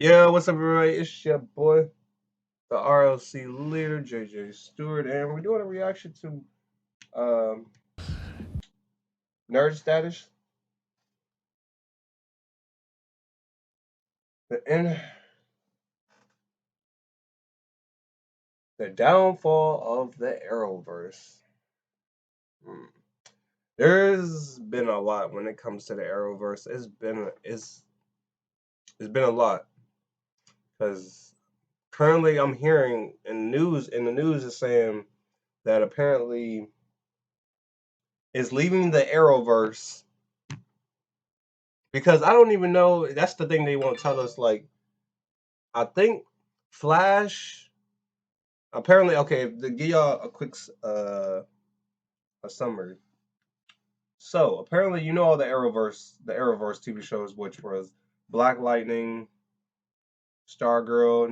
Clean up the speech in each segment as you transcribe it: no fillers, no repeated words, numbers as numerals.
Yeah, what's up, everybody? It's your boy, the RLC leader, JJ Stewart, and we're doing a reaction to Nerd Status. The downfall of the Arrowverse. There's been a lot when it comes to the Arrowverse. It's been a lot because currently I'm hearing in the news is saying that apparently is leaving the Arrowverse. Because I don't even know. That's the thing they won't tell us. Like, I think Flash. Apparently, okay. To give y'all a quick a summary. So apparently, you know all the Arrowverse TV shows, which was Black Lightning, Stargirl,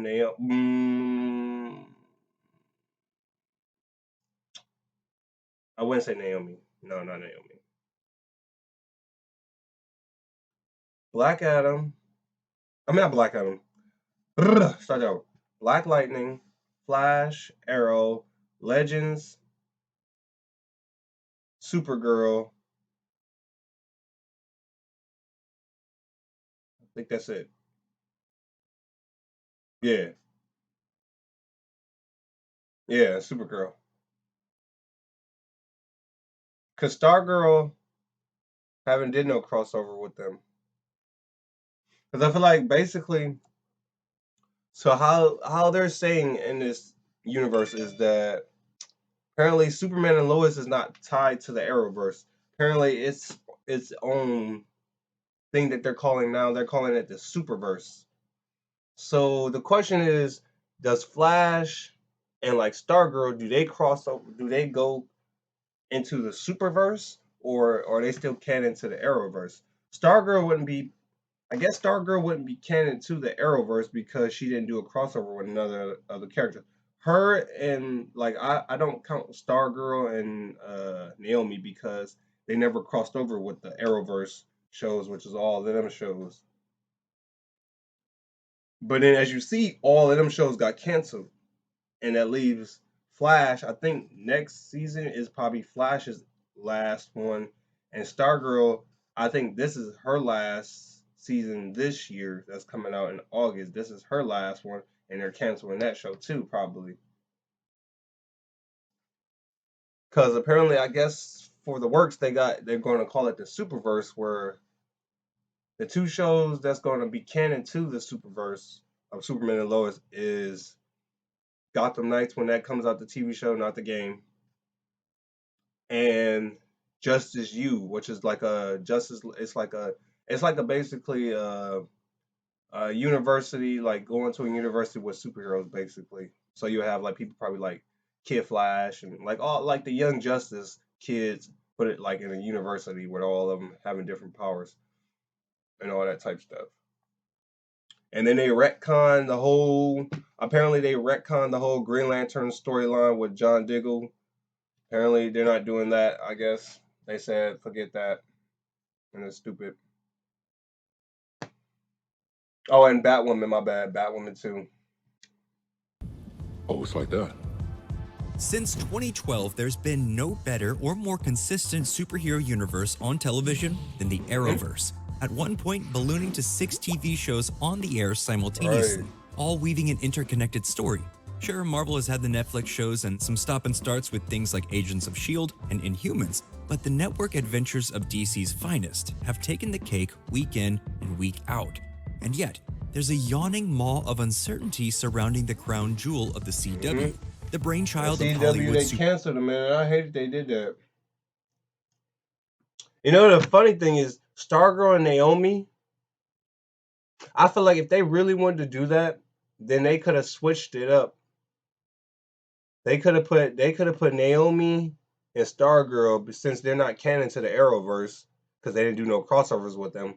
I wouldn't say Naomi. No, not Naomi. Black Adam. I mean, not Black Adam. Start out. Black Lightning, Flash, Arrow, Legends, Supergirl. I think that's it. Yeah. Yeah, Supergirl. Cause Stargirl haven't did no crossover with them. Cause I feel like basically, so how they're saying in this universe is that apparently Superman and Lois is not tied to the Arrowverse. Apparently it's its own thing that they're calling now. They're calling it the Superverse. So the question is, does Flash and like Stargirl, do they cross over? Do they go into the Superverse, or are they still canon to the Arrowverse? Stargirl wouldn't be. I guess Stargirl wouldn't be canon to the Arrowverse because she didn't do a crossover with another other character. Her and like I don't count Stargirl and Naomi because they never crossed over with the Arrowverse shows, which is all of them shows. But then, as you see, all of them shows got canceled, and that leaves Flash. I think next season is probably Flash's last one, and Stargirl. I think this is her last season this year. That's coming out in August. This is her last one, and they're canceling that show too, probably. Because apparently, I guess for the works they're going to call it the Superverse, where the two shows that's going to be canon to the Superverse of Superman and Lois is Gotham Knights when that comes out, the TV show, not the game, and Justice U, which is like a justice. It's like a basically a university, like going to a university with superheroes, basically. So you have like people probably like Kid Flash and like all like the Young Justice kids, put it like in a university with all of them having different powers and all that type stuff. And then they retcon the whole. Apparently, they retcon the whole Green Lantern storyline with John Diggle. Apparently, they're not doing that. I guess they said forget that, and it's stupid. Oh, and Batwoman, my bad, Batwoman too. Oh, it's like that. Since 2012, there's been no better or more consistent superhero universe on television than the Arrowverse. At one point, ballooning to 6 TV shows on the air simultaneously, all weaving an interconnected story. Sure, Marvel has had the Netflix shows and some stop and starts with things like Agents of S.H.I.E.L.D. and Inhumans, but the network adventures of DC's finest have taken the cake week in and week out. And yet, there's a yawning maw of uncertainty surrounding the crown jewel of the CW, the brainchild of Hollywood. They canceled them, man. I hate they did that. You know, the funny thing is, Stargirl and Naomi, I feel like if they really wanted to do that, then they could have switched it up. They could have put Naomi and Stargirl, but since they're not canon to the Arrowverse, because they didn't do no crossovers with them,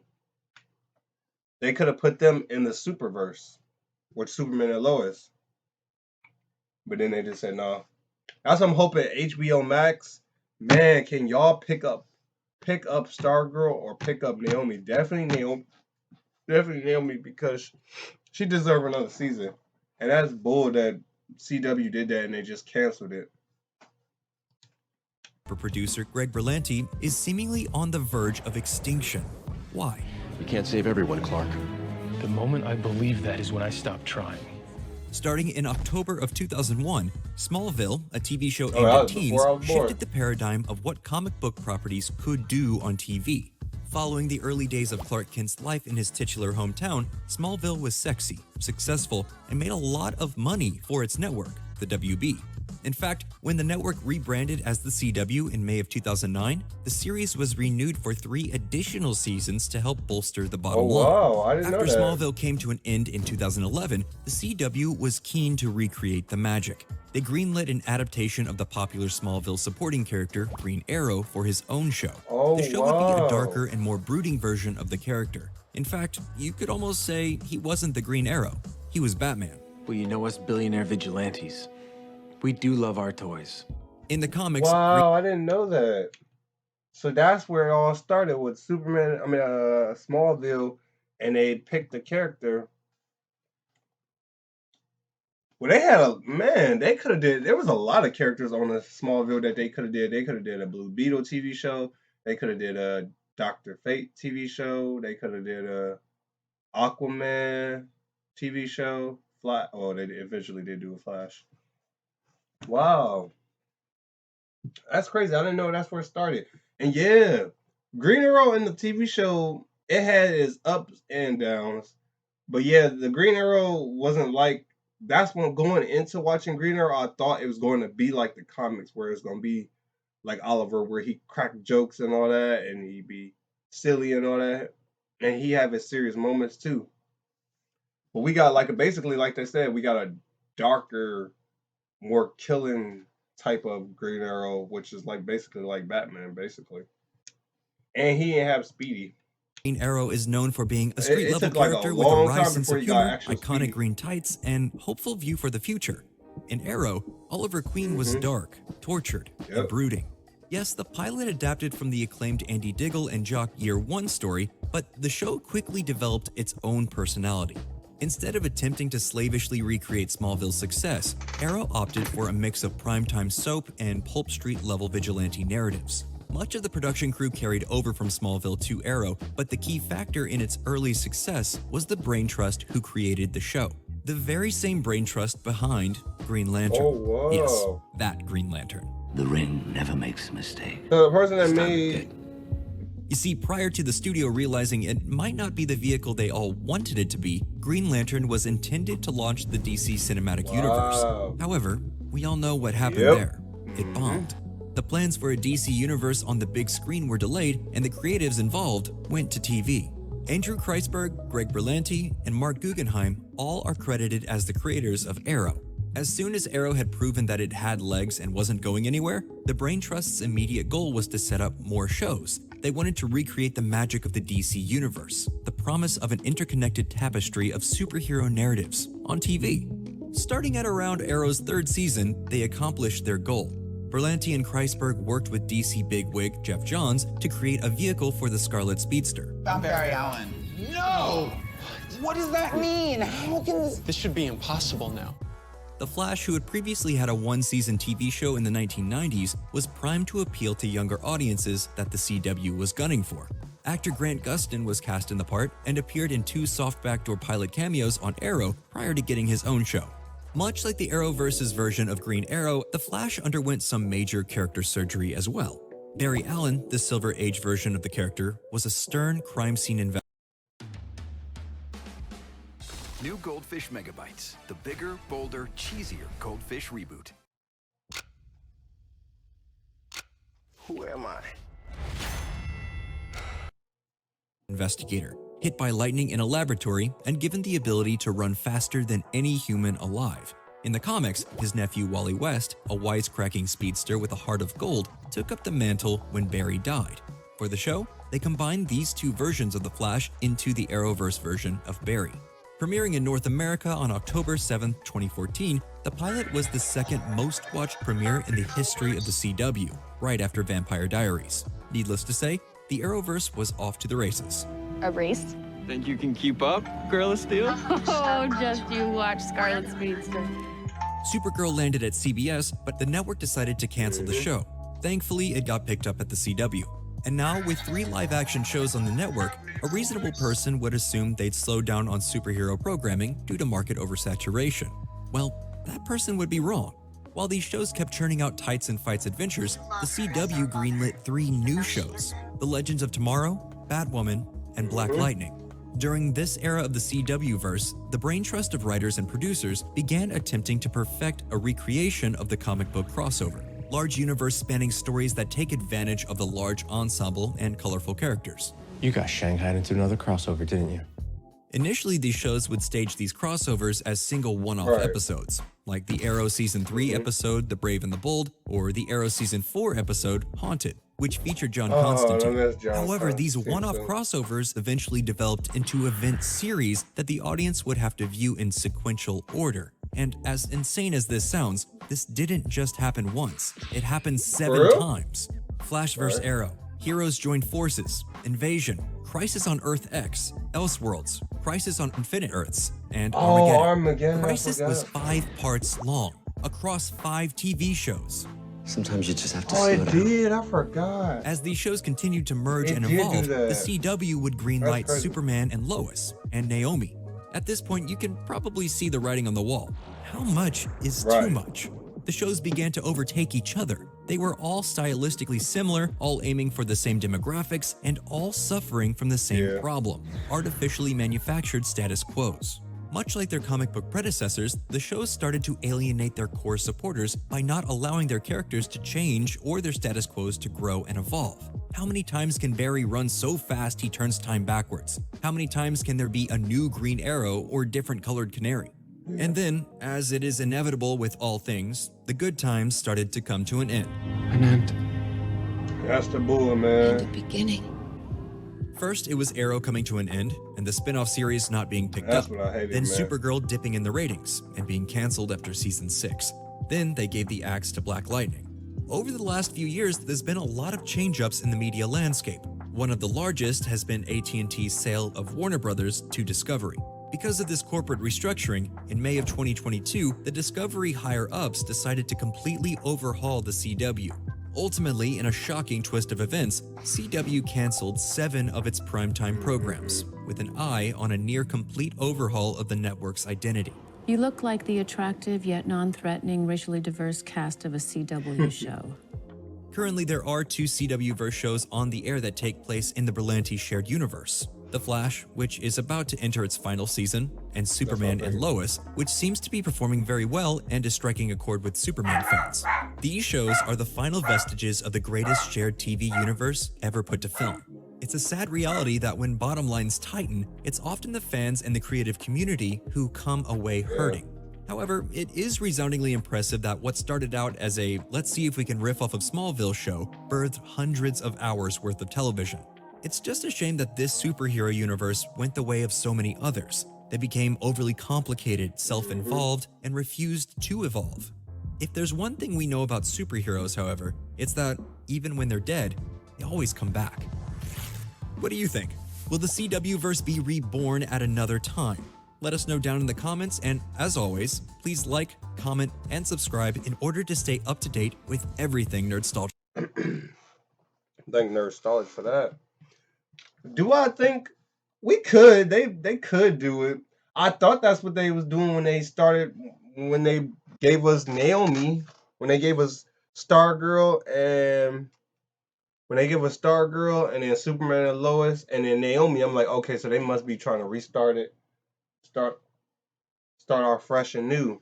they could have put them in the Superverse with Superman and Lois. But then they just said no. That's what I'm hoping HBO Max, man, can y'all pick up Stargirl or pick up Naomi? Definitely Naomi, because She deserved another season. And that's bull that CW did that and they just canceled it. Producer Greg Berlanti is seemingly on the verge of extinction. Why? You can't save everyone, Clark. The moment I believe that is when I stop trying. Starting in October of 2001, Smallville, a TV show aimed that at was teens, before I was born. shifted the paradigm of what comic book properties could do on TV. Following the early days of Clark Kent's life in his titular hometown, Smallville was sexy, successful, and made a lot of money for its network, the WB. In fact, when the network rebranded as the CW in May of 2009, the series was renewed for 3 additional seasons to help bolster the bottom line. Wow, I didn't know After that. Smallville came to an end in 2011, the CW was keen to recreate the magic. They greenlit an adaptation of the popular Smallville supporting character, Green Arrow, for his own show. The show would be a darker and more brooding version of the character. In fact, you could almost say he wasn't the Green Arrow, he was Batman. Well, you know us billionaire vigilantes. We do love our toys. In the comics, Wow, I didn't know that. So that's where it all started with Smallville, and they picked the character. Well, they had they could have did, there was a lot of characters on the Smallville that they could have did. They could have did a Blue Beetle TV show. They could have did a Dr. Fate TV show. They could have did a Aquaman TV show. They eventually did do a Flash. Wow. That's crazy. I didn't know that's where it started. And yeah, Green Arrow in the TV show, it had its ups and downs. But yeah, the Green Arrow wasn't like, that's when going into watching Green Arrow, I thought it was going to be like the comics, where it's going to be like Oliver, where he cracked jokes and all that, and he'd be silly and all that. And he have his serious moments too. But we got basically, like they said, we got a darker, more killing type of Green Arrow, which is basically like Batman, basically. And he didn't have Speedy. Green Arrow is known for being a street-level took, character with a long wry time sense before of he got humor, actual iconic Speedy. green tights, and hopeful view for the future. In Arrow, Oliver Queen was dark, tortured, and brooding. Yes, the pilot adapted from the acclaimed Andy Diggle and Jock Year One story, but the show quickly developed its own personality. Instead of attempting to slavishly recreate Smallville's success, Arrow opted for a mix of primetime soap and pulp street-level vigilante narratives. Much of the production crew carried over from Smallville to Arrow, but the key factor in its early success was the brain trust who created the show. The very same brain trust behind Green Lantern. Oh, whoa. Yes, that Green Lantern. The ring never makes a mistake. So the person that made... You see, prior to the studio realizing it might not be the vehicle they all wanted it to be, Green Lantern was intended to launch the DC Cinematic Universe. However, we all know what happened there. It bombed. The plans for a DC universe on the big screen were delayed, and the creatives involved went to TV. Andrew Kreisberg, Greg Berlanti, and Mark Guggenheim all are credited as the creators of Arrow. As soon as Arrow had proven that it had legs and wasn't going anywhere, the Brain Trust's immediate goal was to set up more shows. They wanted to recreate the magic of the DC universe, the promise of an interconnected tapestry of superhero narratives on TV. Starting at around Arrow's 3rd season, they accomplished their goal. Berlanti and Kreisberg worked with DC bigwig Jeff Johns to create a vehicle for the Scarlet Speedster. I'm Barry Allen. No! What does that mean? How can this... This should be impossible now. The Flash, who had previously had a 1-season TV show in the 1990s, was primed to appeal to younger audiences that the CW was gunning for. Actor Grant Gustin was cast in the part and appeared in 2 soft backdoor pilot cameos on Arrow prior to getting his own show. Much like the Arrowverse's version of Green Arrow, the Flash underwent some major character surgery as well. Barry Allen, the Silver Age version of the character, was a stern crime scene investigator. New Goldfish Megabytes, the bigger, bolder, cheesier Goldfish reboot. Who am I? Investigator, hit by lightning in a laboratory and given the ability to run faster than any human alive. In the comics, his nephew Wally West, a wisecracking speedster with a heart of gold, took up the mantle when Barry died. For the show, they combined these 2 versions of the Flash into the Arrowverse version of Barry. Premiering in North America on October 7, 2014, the pilot was the 2nd most watched premiere in the history of the CW, right after Vampire Diaries. Needless to say, the Arrowverse was off to the races. A race? Think you can keep up, Girl of Steel? Oh, just you watch Scarlet Speedster. Supergirl landed at CBS, but the network decided to cancel the show. Thankfully, it got picked up at the CW. And now, with 3 live-action shows on the network, a reasonable person would assume they'd slow down on superhero programming due to market oversaturation. Well, that person would be wrong. While these shows kept churning out tights and fights adventures, the CW greenlit 3 new shows: The Legends of Tomorrow, Batwoman, and Black Lightning. During this era of the CW-verse, the brain trust of writers and producers began attempting to perfect a recreation of the comic book crossover. Large universe-spanning stories that take advantage of the large ensemble and colorful characters. You got shanghaied into another crossover, didn't you? Initially, these shows would stage these crossovers as single one-off episodes, like the Arrow Season 3 episode, The Brave and the Bold, or the Arrow Season 4 episode, Haunted, which featured John Constantine. However, these one-off crossovers eventually developed into event series that the audience would have to view in sequential order. And as insane as this sounds, this didn't just happen once. It happened 7 times. Flash vs. Arrow, Heroes Join Forces, Invasion, Crisis on Earth X, Elseworlds, Crisis on Infinite Earths, and Armageddon. Crisis was 5 parts long, across 5 TV shows. Sometimes you just have to slow down. Oh, it did. I forgot. As these shows continued to merge and evolve, the CW would greenlight Superman and Lois, and Naomi. At this point, you can probably see the writing on the wall. How much is too much? The shows began to overtake each other. They were all stylistically similar, all aiming for the same demographics, and all suffering from the same problem: artificially manufactured status quos. Much like their comic book predecessors, the shows started to alienate their core supporters by not allowing their characters to change or their status quos to grow and evolve. How many times can Barry run so fast he turns time backwards? How many times can there be a new Green Arrow or different colored Canary? And then, as it is inevitable with all things, the good times started to come to an end. An end. That's the bull, man. The beginning. First, it was Arrow coming to an end, and the spin-off series not being picked up. What I hated, then man. Supergirl dipping in the ratings and being canceled after season 6. Then they gave the axe to Black Lightning. Over the last few years, there's been a lot of change-ups in the media landscape. One of the largest has been AT&T's sale of Warner Brothers to Discovery. Because of this corporate restructuring, in May of 2022, the Discovery higher-ups decided to completely overhaul the CW. Ultimately, in a shocking twist of events, CW canceled 7 of its primetime programs, with an eye on a near-complete overhaul of the network's identity. You look like the attractive yet non-threatening racially diverse cast of a CW show. Currently, there are 2 CW-verse shows on the air that take place in the Berlanti shared universe: The Flash, which is about to enter its final season, and Superman and Lois, which seems to be performing very well and is striking a chord with Superman fans. These shows are the final vestiges of the greatest shared TV universe ever put to film. It's a sad reality that when bottom lines tighten, it's often the fans and the creative community who come away hurting. However, it is resoundingly impressive that what started out as a let's see if we can riff off of Smallville show birthed hundreds of hours worth of television. It's just a shame that this superhero universe went the way of so many others. They became overly complicated, self-involved, and refused to evolve. If there's one thing we know about superheroes, however, it's that even when they're dead, they always come back. What do you think? Will the CW-verse be reborn at another time? Let us know down in the comments, and as always, please like, comment, and subscribe in order to stay up to date with everything Nerdstalgic. Thank Nerdstalgic for that. Do I think we could? They could do it. I thought that's what they was doing when they started, when they gave us Naomi, when they gave us Stargirl, and when they gave us Stargirl, and then Superman and Lois, and then Naomi. I'm like, okay, so they must be trying to restart it, start off fresh and new,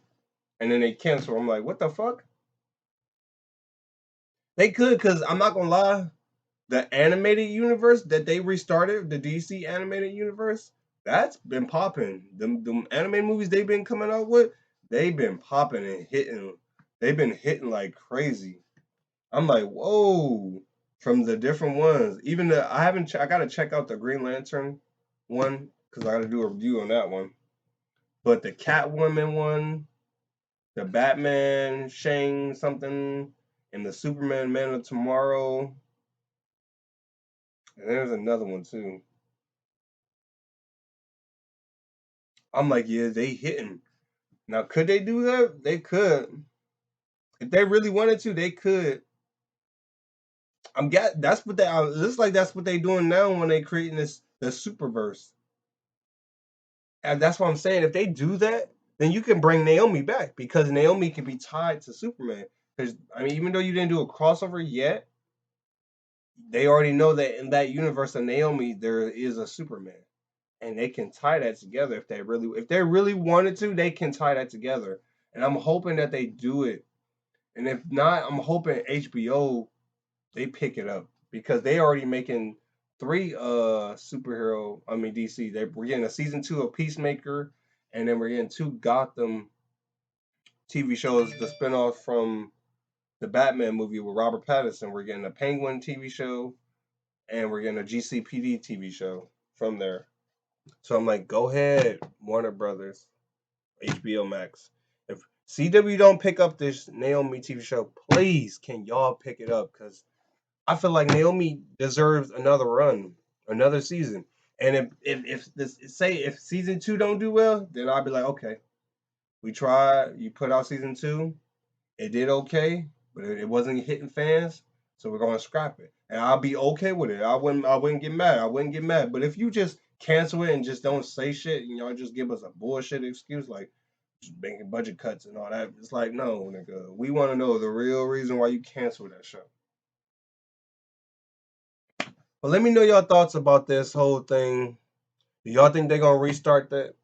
and then they cancel. I'm like, what the fuck? They could, cause I'm not gonna lie. The animated universe that they restarted, the DC animated universe, that's been popping. Them animated movies they've been coming out with, they've been popping and hitting. They've been hitting like crazy. I'm like, whoa, from the different ones. Even I gotta check out the Green Lantern one, because I gotta do a review on that one. But the Catwoman one, the Batman, Shang something, and the Superman Man of Tomorrow. And there's another one too. I'm like, yeah, they hitting. Now, could they do that? They could. If they really wanted to, they could. That's what they. Looks like that's what they doing now when they creating the Superverse. And that's what I'm saying. If they do that, then you can bring Naomi back because Naomi can be tied to Superman. Because I mean, even though you didn't do a crossover yet, they already know that in that universe of Naomi there is a Superman, and they can tie that together if they really wanted to. They can tie that together, and I'm hoping that they do it. And if not, I'm hoping HBO they pick it up because they already making 3 superhero. I mean DC. We're getting a season 2 of Peacemaker, and then we're getting 2 Gotham TV shows. The spinoff from the Batman movie with Robert Pattinson. We're getting a Penguin TV show, and we're getting a GCPD TV show from there. So I'm like, go ahead, Warner Brothers, HBO Max. If CW don't pick up this Naomi TV show, please can y'all pick it up because I feel like Naomi deserves another run, another season. And if season 2 don't do well, then I'll be like, okay, we tried. You put out season 2, it did okay, but it wasn't hitting fans, so we're gonna scrap it. And I'll be okay with it. I wouldn't get mad. I wouldn't get mad. But if you just cancel it and just don't say shit, and y'all just give us a bullshit excuse like just making budget cuts and all that, it's like, no, nigga, we want to know the real reason why you canceled that show. But let me know your thoughts about this whole thing. Do y'all think they're gonna restart that,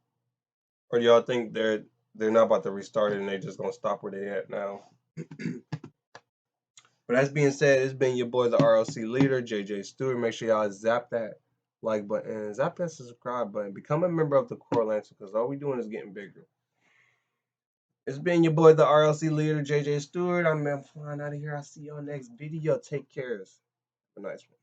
or do y'all think they're not about to restart it and they just gonna stop where they at now? But that being said, it's been your boy, the RLC leader, JJ Stewart. Make sure y'all zap that like button, zap that subscribe button. Become a member of the Core Lantern because all we doing is getting bigger. It's been your boy, the RLC leader, JJ Stewart. I'm flying out of here. I'll see y'all next video. Take care. Have a nice one.